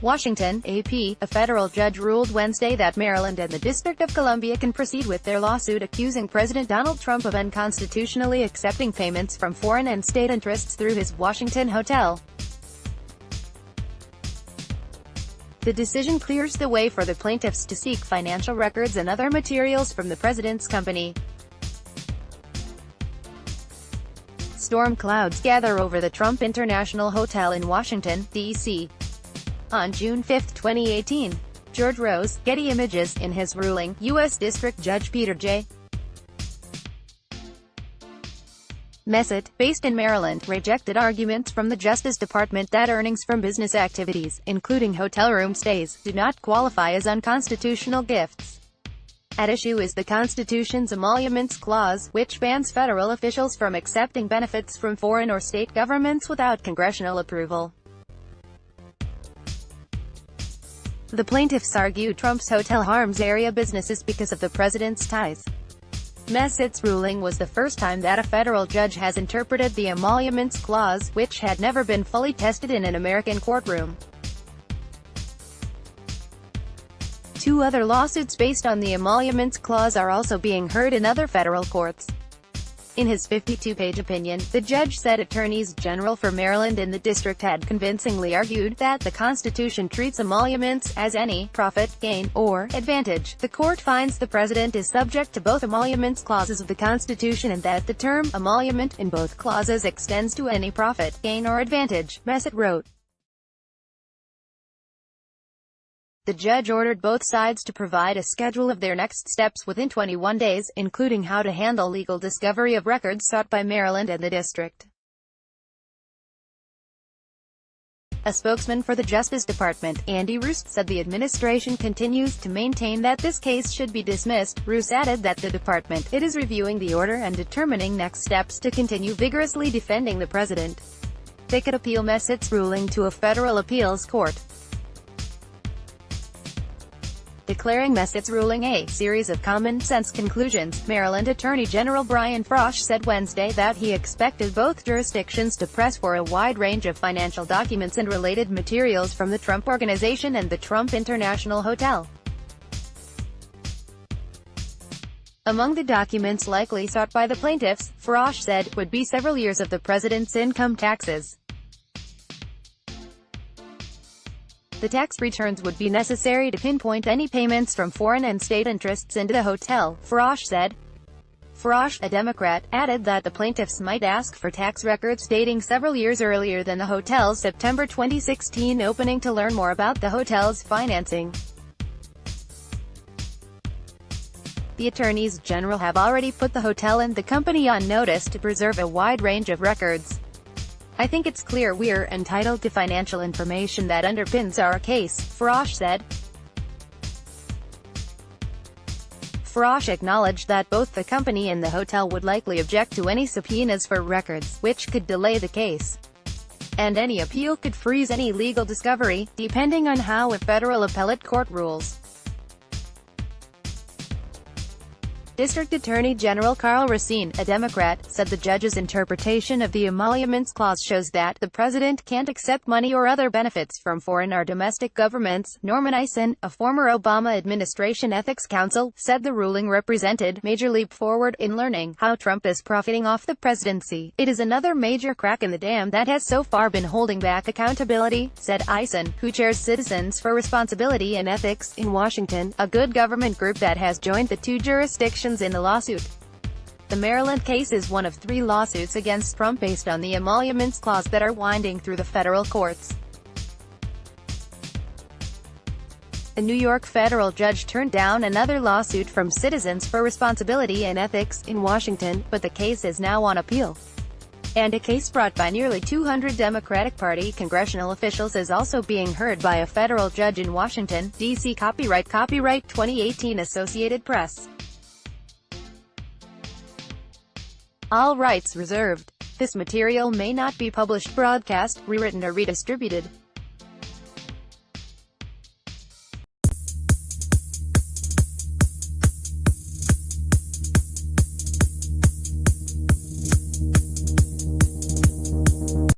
Washington, AP, a federal judge ruled Wednesday that Maryland and the District of Columbia can proceed with their lawsuit accusing President Donald Trump of unconstitutionally accepting payments from foreign and state interests through his Washington hotel. The decision clears the way for the plaintiffs to seek financial records and other materials from the president's company. Storm clouds gather over the Trump International Hotel in Washington, D.C. On June 5, 2018, George Rose, Getty Images, in his ruling, U.S. District Judge Peter J. Messett, based in Maryland, rejected arguments from the Justice Department that earnings from business activities, including hotel room stays, do not qualify as unconstitutional gifts. At issue is the Constitution's Emoluments Clause, which bans federal officials from accepting benefits from foreign or state governments without congressional approval. The plaintiffs argue Trump's hotel harms area businesses because of the president's ties. Messett's ruling was the first time that a federal judge has interpreted the Emoluments Clause, which had never been fully tested in an American courtroom. Two other lawsuits based on the Emoluments Clause are also being heard in other federal courts. In his 52-page opinion, the judge said attorneys general for Maryland and the district had convincingly argued that the Constitution treats emoluments as any profit, gain, or advantage. The court finds the president is subject to both emoluments clauses of the Constitution and that the term emolument in both clauses extends to any profit, gain, or advantage, Messett wrote. The judge ordered both sides to provide a schedule of their next steps within 21 days, including how to handle legal discovery of records sought by Maryland and the district. A spokesman for the Justice Department, Andy Roos, said the administration continues to maintain that this case should be dismissed. Roos added that the department, it is reviewing the order and determining next steps to continue vigorously defending the president. They could appeal Messett's ruling to a federal appeals court, declaring Messett's ruling a series of common-sense conclusions. Maryland Attorney General Brian Frosh said Wednesday that he expected both jurisdictions to press for a wide range of financial documents and related materials from the Trump Organization and the Trump International Hotel. Among the documents likely sought by the plaintiffs, Frosh said, would be several years of the president's income taxes. The tax returns would be necessary to pinpoint any payments from foreign and state interests into the hotel, Frosh said. Frosh, a Democrat, added that the plaintiffs might ask for tax records dating several years earlier than the hotel's September 2016 opening to learn more about the hotel's financing. The attorneys general have already put the hotel and the company on notice to preserve a wide range of records. I think it's clear we're entitled to financial information that underpins our case, Frosh said. Frosh acknowledged that both the company and the hotel would likely object to any subpoenas for records, which could delay the case. And any appeal could freeze any legal discovery, depending on how a federal appellate court rules. District Attorney General Karl Racine, a Democrat, said the judge's interpretation of the Emoluments Clause shows that the president can't accept money or other benefits from foreign or domestic governments. Norman Eisen, a former Obama administration ethics counsel, said the ruling represented major leap forward in learning how Trump is profiting off the presidency. It is another major crack in the dam that has so far been holding back accountability, said Eisen, who chairs Citizens for Responsibility and Ethics in Washington, a good government group that has joined the two jurisdictions in the lawsuit. The Maryland case is one of 3 lawsuits against Trump based on the Emoluments Clause that are winding through the federal courts. A New York federal judge turned down another lawsuit from Citizens for Responsibility and Ethics in Washington, but the case is now on appeal. And a case brought by nearly 200 Democratic Party congressional officials is also being heard by a federal judge in Washington, D.C. Copyright 2018 Associated Press. All rights reserved. This material may not be published, broadcast, rewritten or redistributed.